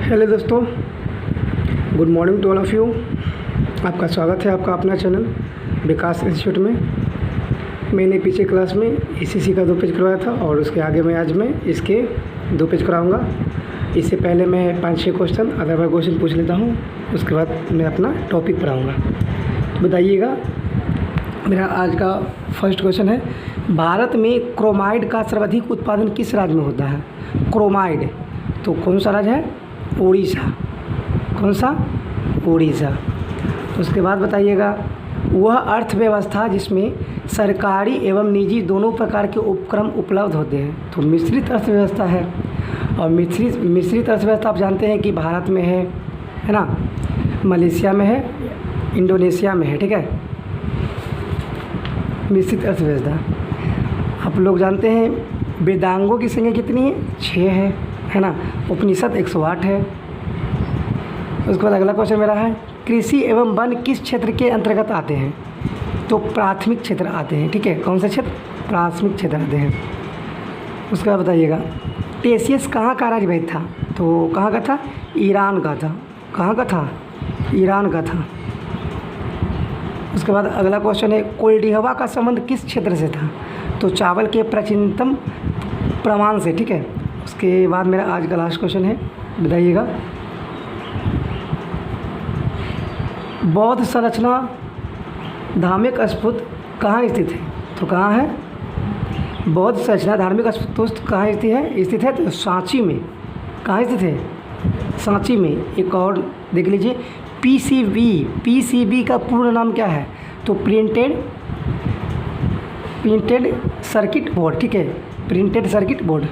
Hello दोस्तों, good morning to all of you. आपका स्वागत है आपका अपना चैनल विकास इंस्टीट्यूट में। मैंने पीछे क्लास में ईसीसी का 2 पेज करवाया था और उसके आगे मैं आज इसके 2 पेज कराऊंगा। इससे पहले मैं 5-6 क्वेश्चन अदरवाइज क्वेश्चन पूछ लेता हूं, उसके बाद मैं अपना टॉपिक पढ़ाऊँगा। तो बताइएगा, मेरा आज का फर्स्ट क्वेश्चन है, भारत में क्रोमाइड का सर्वाधिक उत्पादन किस राज्य में होता है? क्रोमाइड तो कौन सा राज्य है? उड़ीसा। कौन सा? उड़ीसा। उसके बाद बताइएगा, वह अर्थव्यवस्था जिसमें सरकारी एवं निजी दोनों प्रकार के उपक्रम उपलब्ध होते हैं। तो मिश्रित अर्थव्यवस्था है। और मिश्रित अर्थव्यवस्था आप जानते हैं कि भारत में है ना, मलेशिया में है, इंडोनेशिया में है। ठीक है, मिश्रित अर्थव्यवस्था। आप लोग जानते हैं वेदांगों की संख्या कितनी है? 6 है ना। उपनिषद 108 है। उसके बाद अगला क्वेश्चन मेरा है, कृषि एवं वन किस क्षेत्र के अंतर्गत आते हैं? तो प्राथमिक क्षेत्र आते हैं। ठीक है, कौन सा क्षेत्र? प्राथमिक क्षेत्र आते हैं। उसके बाद बताइएगा, टेसियस कहाँ का राजवैद्य था? तो कहाँ का था? ईरान का था। कहाँ का था? ईरान का था। उसके बाद अगला क्वेश्चन है, कोल्डिहवा का संबंध किस क्षेत्र से था? तो चावल के प्राचीनतम प्रमाण से। ठीक है। उसके बाद मेरा आज का लास्ट क्वेश्चन है, बताइएगा, बौद्ध संरचना धार्मिक स्फूर्त कहाँ स्थित है? तो कहाँ है? बौद्ध संरचना धार्मिक स्फूर्त कहाँ स्थित है? तो सांची में। कहाँ स्थित है? सांची में। एक और देख लीजिए, पीसीबी का पूर्ण नाम क्या है? तो प्रिंटेड सर्किट बोर्ड। ठीक है, printed circuit board.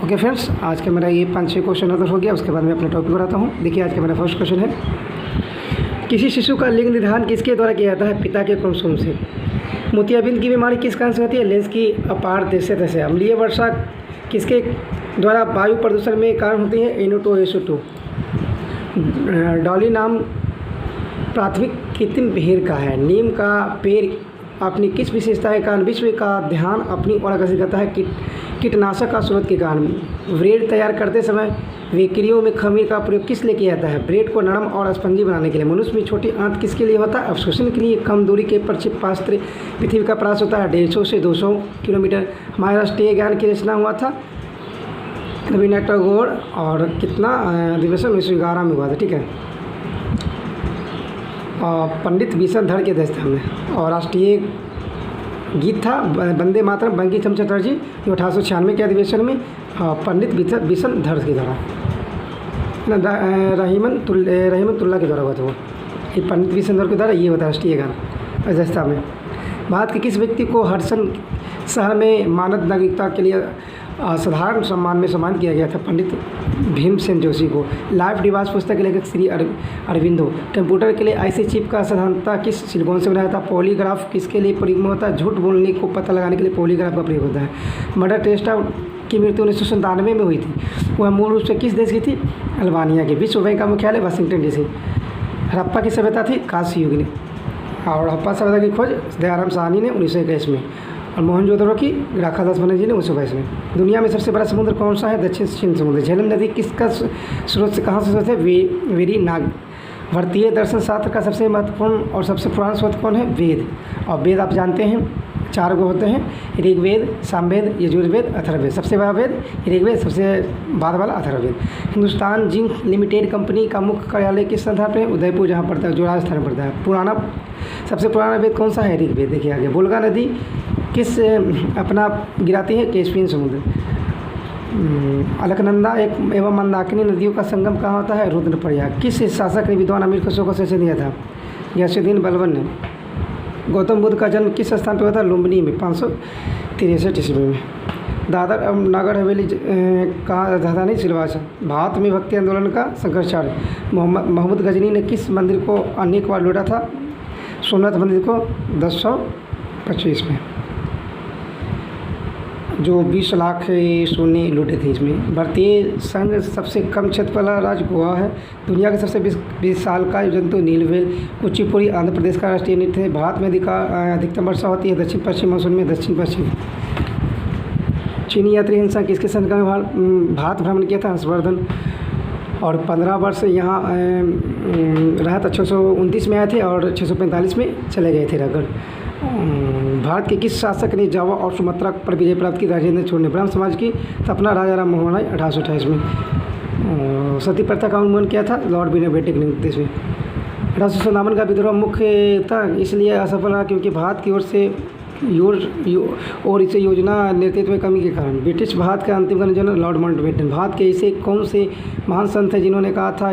Okay friends, आज का मेरा ये 5-6 क्वेश्चन अदर हो गया। उसके बाद मैं अपना टॉपिक बनाता हूँ। देखिए, आज का मेरा फर्स्ट क्वेश्चन है, किसी शिशु का लिंग निर्धारण किसके द्वारा किया जाता है? पिता के क्रोमोसोम से। मोतियाबिंद की बीमारी किस कारण से होती है? लेंस की अपारदर्शिता से। अम्लीय वर्षा किसके द्वारा वायु प्रदूषण में कारण होती है? NO2 SO2। डॉली नाम प्राथमिक कृत्रिम भेड़ का है। नीम का पेड़ अपनी किस विशेषता के कारण विश्व का ध्यान अपनी ओर आकर्षित करता है? कीटनाशक का स्रोत के कारण। ब्रेड तैयार करते समय बेकरियों में खमीर का प्रयोग किस लिए किया जाता है? ब्रेड को नरम और स्पंजी बनाने के लिए। मनुष्य में छोटी आंत किसके लिए होता है? अवशोषण के लिए। कम दूरी के प्रक्षेपास्त्र पृथ्वी का प्रयास होता है 150 से 200 किलोमीटर। हमारे राष्ट्रीय ज्ञान की रचना हुआ था रविन्द्रनाथ टैगोर, और कितना अधिवेशन 1911 में हुआ था। ठीक है, और पंडित भीषण धड़ के अध्यक्षता में। और राष्ट्रीय गीत था वंदे मातरम, बंकिम चंद्र चटर्जी, जो 1896 के अधिवेशन में पंडित भीषण धड़ के द्वारा, रहीमतुल्लाह के द्वारा हुआ था वो। ये पंडित भीषण धड़ के द्वारा ये होता है राष्ट्रीय गान अध्यक्षता में। भारत के किस व्यक्ति को हडसन शहर में मानद नागरिकता के लिए साधारण सम्मान में सम्मानित किया गया था? पंडित भीमसेन जोशी को। लाइफ डिवाइस पुस्तक के लेखक श्री अरविंदो। कंप्यूटर के लिए आईसी चिप का साधारणतः किस सिलिकॉन से बनाया था? पॉलीग्राफ किसके लिए प्रयोग में होता है? झूठ बोलने को पता लगाने के लिए पॉलीग्राफ का प्रयोग होता है। मदर टेरेसा की मृत्यु 1997 में हुई थी। वह मूल रूप से किस देश की थी? अल्बानिया की। विश्व बैंक का मुख्यालय वाशिंगटन DC। हड़प्पा की सभ्यता थी कांस्य युग ने। और हड़प्पा सभ्यता की खोज दयाराम साहनी ने 1921 में, और मोहनजोदड़ो की राखादास बनर्जी ने 1922 में। दुनिया में सबसे बड़ा समुद्र कौन सा है? दक्षिण चीन समुद्र। झेलम नदी किसका स्रोत से, कहाँ से स्रोत है? वेरी नाग। भारतीय दर्शन शास्त्र का सबसे महत्वपूर्ण और सबसे पुराना स्रोत कौन है? वेद। और वेद आप जानते हैं 4 गो होते हैं, ऋग्वेद, सामवेद, यजुर्वेद, अथर्ववेद। सबसे बड़ा वेद ऋग्वेद, सबसे बाद वाला Atharvaveda. Hindustan zinc limited company का मुख्य कार्यालय किस स्थान पर है? उदयपुर, जहाँ पड़ता है, जो राजस्थान में पड़ता है। सबसे पुराना वेद कौन सा है? ऋग्वेद। देखिए आगे, वोल्गा नदी किस अपना गिराती है? कैस्पियन समुद्र। अलकनंदा एवं मंदाकिनी नदियों का संगम कहाँ होता है? रुद्रप्रयाग। किस शासक ने विद्वान अमीर खुसरो को संशय दिया था? गयासुद्दीन बलबन ने। गौतम बुद्ध का जन्म किस स्थान पर हुआ था? लुम्बिनी में 563 ईस्वी में। दादर एवं नागर हवेली का राजधानी सिलवासा। भारत में भक्ति आंदोलन का शंकराचार्य मोहम्मद गजनी ने किस मंदिर को अनेक बार लूटा था? सोमनाथ मंदिर को 1025 में, जो 20 लाख सोने लूटे थे इसमें। भारतीय संघ सबसे कम क्षेत्र वाला राज्य गोवा है। दुनिया के सबसे विशाल का जंतु नीलवेल। कुचिपुड़ी आंध्र प्रदेश का राष्ट्रीय नृत्य है। भारत में अधिकतम वर्षा होती है दक्षिण पश्चिम मानसून में। दक्षिण पश्चिम। चीनी यात्री हिंसा किसके संस्कार में भारत भ्रमण किया था? हर्षवर्धन। और 15 वर्ष यहाँ रहा था। 629 में आए थे और 645 में चले गए थे रहकर। भारत के किस शासक ने जावा और सुमात्रा पर विजय प्राप्त की? राजेंद्र छोड़ ने। ब्राह्मण समाज की स्थापना राजा राम मोहन राय 1828 में। सती प्रथा का उन्मूलन किया था? लॉर्ड बेनेडिक्ट ने 19 में। 1857 का विद्रोह मुख्यतः इसलिए असफल रहा क्योंकि भारत की ओर से और इसे योजना नेतृत्व में कमी के कारण। ब्रिटिश भारत का अंतिम governor general Lord Mountbatten. Bharat के ऐसे कौन से महान संत हैं जिन्होंने कहा था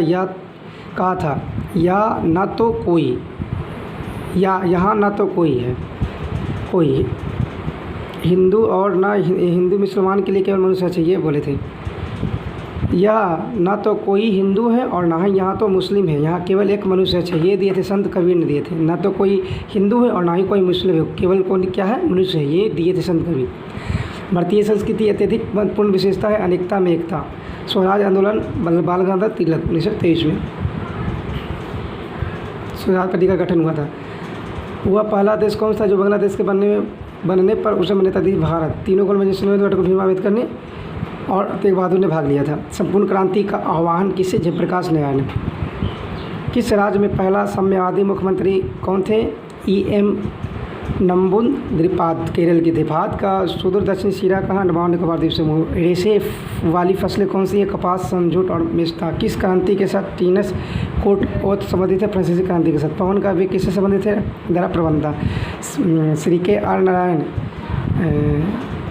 या ना तो कोई या यहाँ ना तो कोई है कोई हिंदू और ना हिंदू मुसलमान के लिए केवल मनुष्य चाहिए बोले थे। या ना तो कोई हिंदू है और ना ही यहाँ तो मुस्लिम है, यहाँ केवल एक मनुष्य चाहिए दिए थे संत कबीर ने दिए थे। ना तो कोई हिंदू है और ना ही कोई मुस्लिम है, केवल कौन क्या है? मनुष्य है, ये दिए थे संत कबीर। भारतीय संस्कृति अत्यधिक महत्वपूर्ण विशेषता है अनेकता में एकता। स्वराज आंदोलन बाल गंगाधर तिलक 1923 में स्वराज पार्टी का गठन हुआ था। वह पहला देश कौन सा जो बांग्लादेश के बनने पर उसे मान्यता दी? भारत। तीनों गोल में डॉक्टर भीम अम्बेडकर ने और तेग बहादुर ने भाग लिया था। संपूर्ण क्रांति का आह्वान किसे? जयप्रकाश नारायण ने। किस राज्य में पहला साम्यवादी मुख्यमंत्री कौन थे? E.M. नंबूदिरिपाद केरल के थे। भारत का सुदूर दक्षिण सिरा कहाँ? अंडमान निकोबार द्वीप समूह। रेशे वाली फसलें कौन सी है? कपास, जूट और मेस्ता। किस क्रांति के साथ टीनस कोट ओथ संबंधित है? फ्रांसीसी क्रांति के साथ। पवन का वेग किससे संबंधित है? दरा प्रबंधता। श्री के आर नारायण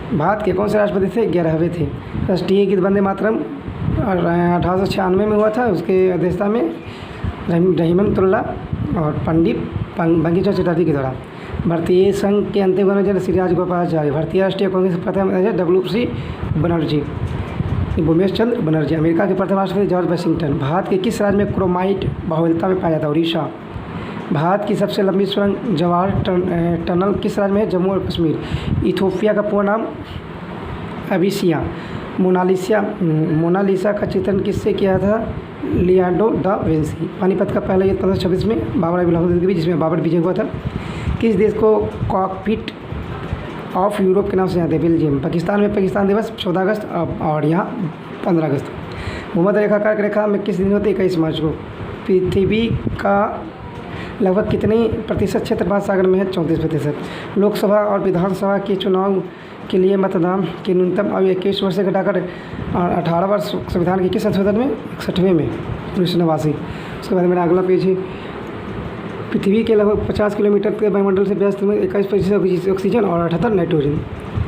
भारत के कौन से राष्ट्रपति थे? 11वें थे। राष्ट्रीय गीत वंदे मातरम 1896 में हुआ था। उसके अध्यक्षता में रहीमतुल्लाह और पंडित बंकिम चंद्र चटर्जी के द्वारा। भारतीय संघ के अंतिम गवर्नर जनरल श्री राजगोपालाचार्य। भारतीय राष्ट्रीय कांग्रेस के प्रथम अध्यक्ष WC बनर्जी, भूमेश चंद्र बनर्जी। अमेरिका के प्रथम राष्ट्रपति जॉर्ज वाशिंगटन। भारत के किस राज्य में क्रोमाइट बाहुल्यता में पाया जाता है? उड़ीसा। भारत की सबसे लंबी सुरंग जवाहर टनल किस राज्य में है? जम्मू और कश्मीर। इथोपिया का पूर्ण नाम? अबिसिया। मोनालिसा का चित्रण किससे किया था? Leonardo da Vinci. पानीपत का पहला युद्ध 1526 में बाबर इब्राहिम के बीच जिसमें बाबर विजय हुआ था। किस देश को कॉकपिट ऑफ यूरोप के नाम से जानते हैं? बेल्जियम। पाकिस्तान में पाकिस्तान दिवस 14 अगस्त और यहाँ 15 अगस्त। भूमध्य रेखा कर्क रेखा में किस दिन होती है? 21 मार्च को। पृथ्वी का लगभग कितनी प्रतिशत क्षेत्र महासागर में है? 34%। लोकसभा और विधानसभा के चुनाव के लिए मतदान की न्यूनतम आयु 21 वर्ष से घटाकर 18 वर्ष संविधान के किस संशोधन में? 61वें में 1989। उसके बाद मेरा अगला पेज है। पृथ्वी के लगभग 50 किलोमीटर के वायुमंडल से व्यस्त में 21% ऑक्सीजन और 78 नाइट्रोजन।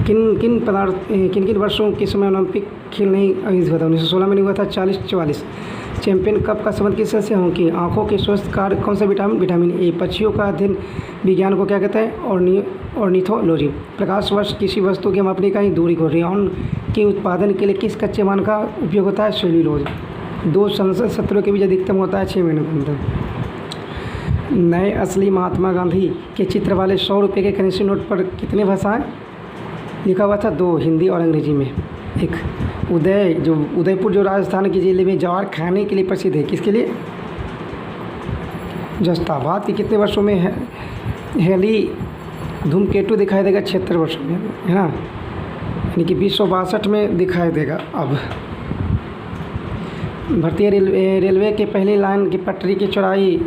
किन किन वर्षों के समय ओलंपिक खेल नहीं आयोजित हुआ था? 1916 में नहीं हुआ था। 40-44। चैंपियन कप का संबंध किससे से हॉकी। आंखों के स्वस्थ कार्य कौन सा विटामिन? Vitamin A. पक्षियों का अध्ययन विज्ञान को क्या कहते हैं? ऑर्निथोलॉजी। प्रकाश वर्ष किसी वस्तु की मापने का ही दूरी को। रेयॉन के उत्पादन के लिए किस कच्चे माल का उपयोग होता है? सेल्यूलोज। दो संसद सत्रों के बीच अधिकतम होता है 6 महीनों के अंदर। नए असली महात्मा गांधी के चित्र वाले 100 रुपये के करेंसी नोट पर कितने भाषाएं लिखा हुआ था? 2, हिंदी और अंग्रेजी में। एक उदयपुर जो राजस्थान के जिले में ज्वार खाने के लिए प्रसिद्ध है, किसके लिए? जस्ता। भारत के कितने वर्षों में हेली धूमकेतु दिखाई देगा? 76 वर्षों में, है ना, यानी कि 2062 में दिखाई देगा। अब भारतीय रेलवे के पहली लाइन की पटरी की चौड़ाई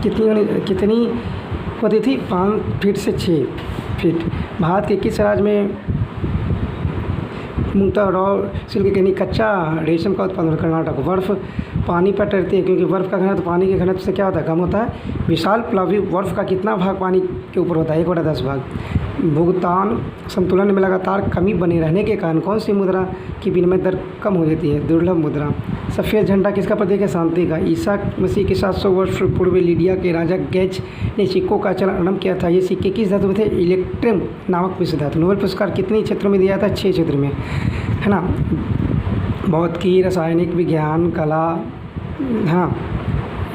कितनी होती थी? 5 फीट से 6 फीट। भारत के किस राज्य में मूंगता रॉ सिल्क यानी कच्चा रेशम का उत्पादन? कर्नाटक। बर्फ़ पानी पर तैरती है क्योंकि बर्फ़ का घनत्व पानी के घनत्व से क्या होता है? कम होता है। विशाल प्लावी बर्फ़ का कितना भाग पानी के ऊपर होता है? 1/10 भाग। भुगतान संतुलन में लगातार कमी बने रहने के कारण कौन सी मुद्रा की विनिमय दर कम हो जाती है? दुर्लभ मुद्रा। सफ़ेद झंडा किसका प्रतीक है? शांति का। ईसा मसीह के 700 वर्ष पूर्व लीडिया के राजा गेज ने सिक्कों का चलन आरंभ किया था। ये सिक्के किस धातु में थे? इलेक्ट्रम नामक मिश्र धातु। नोबेल पुरस्कार कितने क्षेत्रों में दिया था? 6 क्षेत्र में, है ना। भौतिकी, रासायनिक विज्ञान, कला, हाँ,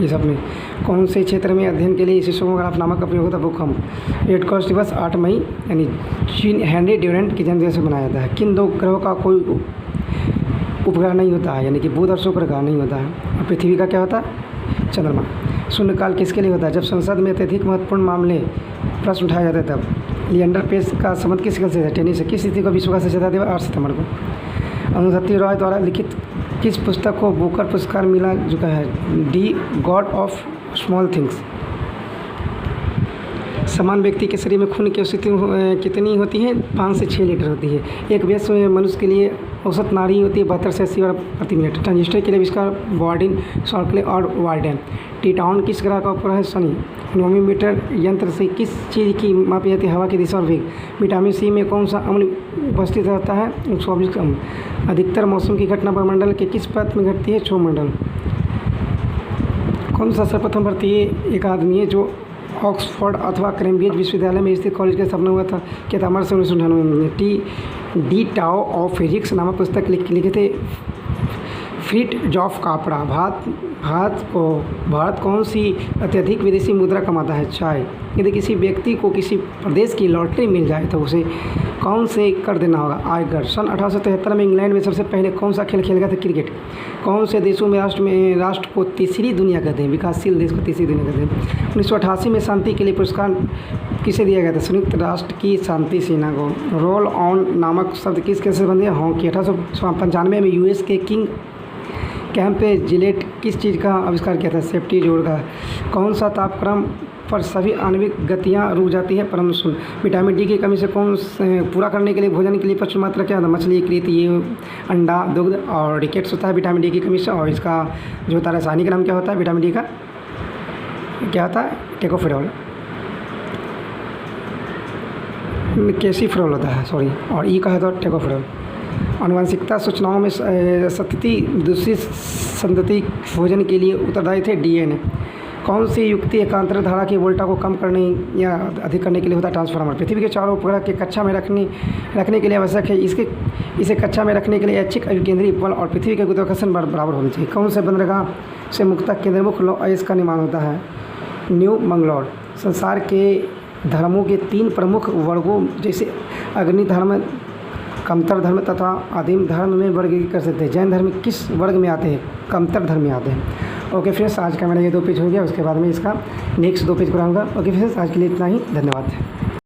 ये सब में। कौन से क्षेत्र में अध्ययन के लिए सिस्मोग्राफ नामक का प्रयोग होता है? भूकंप। रेड क्रॉस दिवस 8 मई यानी जीन हेनरी ड्यूरेंट के जन्मदिन से मनाया जाता है। किन 2 ग्रहों का कोई उपग्रह नहीं होता है? यानी कि बुध और शुक्र का नहीं होता है। और पृथ्वी का क्या होता है? चंद्रमा। शून्यकाल किसके लिए होता है? जब संसद में अत्यधिक महत्वपूर्ण मामले प्रश्न उठाए जाते हैं तब। लिएंडर पेस का संबंध किस खेल से है? टेनिस से। किस तिथि को विश्व का स्वच्छता दिवस? 8 सितंबर को। अरुंधति रॉय द्वारा लिखित किस पुस्तक को बुकर पुरस्कार मिला चुका है? D God of small things. समान व्यक्ति के शरीर में खून की औसत कितनी होती है? 5 से 6 लीटर होती है। एक वयस्क मनुष्य के लिए औसत नाड़ी होती है 72 से 80 बार प्रति मिनट। ट्रांजिस्टर के लिए आविष्कार बॉर्डिन, शॉर्कले और वार्डेन। टीटाउन किस ग्रह का उपग्रह है? शनि। एनीमोमीटर यंत्र से किस चीज़ की मापी जाती है? हवा की दिशा और वेग। विटामिन सी में कौन सा अम्ल उपस्थित रहता है? 124 अम्ल। अधिकतर मौसम की घटना वायुमंडल के किस परत में घटती है? क्षोभमंडल। कौन सा सर्वप्रथम भारतीय एक आदमी है जो ऑक्सफोर्ड अथवा कैम्ब्रिज विश्वविद्यालय में स्थित कॉलेज का स्थापना हुआ था? कितामर से 1998 में। डी टाओ ऑफ फिजिक्स नामक पुस्तक लिखे थे फ्रिट्जॉफ कापरा। भारत कौन सी अत्यधिक विदेशी मुद्रा कमाता है? चाय। यदि किसी व्यक्ति को किसी प्रदेश की लॉटरी मिल जाए तो उसे कौन से कर देना होगा? आयकर। सन 1873 में इंग्लैंड में सबसे पहले कौन सा खेल खेला गया था? क्रिकेट। कौन से देशों में राष्ट्र को तीसरी दुनिया कहते हैं? विकासशील देश को तीसरी दुनिया कहते हैं। 1988 में शांति के लिए पुरस्कार किसे दिया गया था? संयुक्त राष्ट्र की शांति सेना को। रोल ऑन नामक शब्द किस कैसे बंधे? हॉकी। 1895 में यूएस के किंग कैंप पे जिलेट किस चीज़ का आविष्कार किया था? सेफ्टी जोड़ का। कौन सा तापक्रम पर सभी आणविक गतियाँ रुक जाती है? परम शून्य। विटामिन डी की कमी से पूरा करने के लिए भोजन के लिए प्रचुर मात्रा क्या होता है? मछली, कृत, ये अंडा, दुग्ध और रिकेट्स होता है विटामिन डी की कमी से। और इसका जो होता है रासायनिक नाम क्या होता है विटामिन डी का? क्या होता है? टेकोफेरॉल, कैसीफ्रोल होता है, सॉरी। और ई का है तो टेकोफेरॉल। आनुवंशिकता सूचनाओं में सतती दूसरी संतति भोजन के लिए उत्तरदायी थे? डीएनए। कौन सी युक्ति एकांतर धारा की वोल्टा को कम करने या अधिक करने के लिए होता है? ट्रांसफार्मर। पृथ्वी के चारों उपग्रह के कक्षा में रखने के लिए आवश्यक है? इसे कक्षा में रखने के लिए ऐच्छिक अभिकेंद्री बल और पृथ्वी के गुरुत्वाकर्षण बराबर होना चाहिए। कौन से बंदरगाह से मुक्त केंद्रमुख लौह अयस्क का निर्माण होता है? न्यू मंगलौर। संसार के धर्मों के 3 प्रमुख वर्गों जैसे अग्नि धर्म, कमतर धर्म तथा आदिम धर्म में वर्गीकृत कर सकते हैं। जैन धर्म किस वर्ग में आते हैं? कमतर धर्म में आते हैं। ओके फ्रेंड्स, आज का मेरा ये 2 पेज हो गया। उसके बाद में इसका नेक्स्ट 2 पेज कराऊंगा। ओके फ्रेंड्स, आज के लिए इतना ही। धन्यवाद।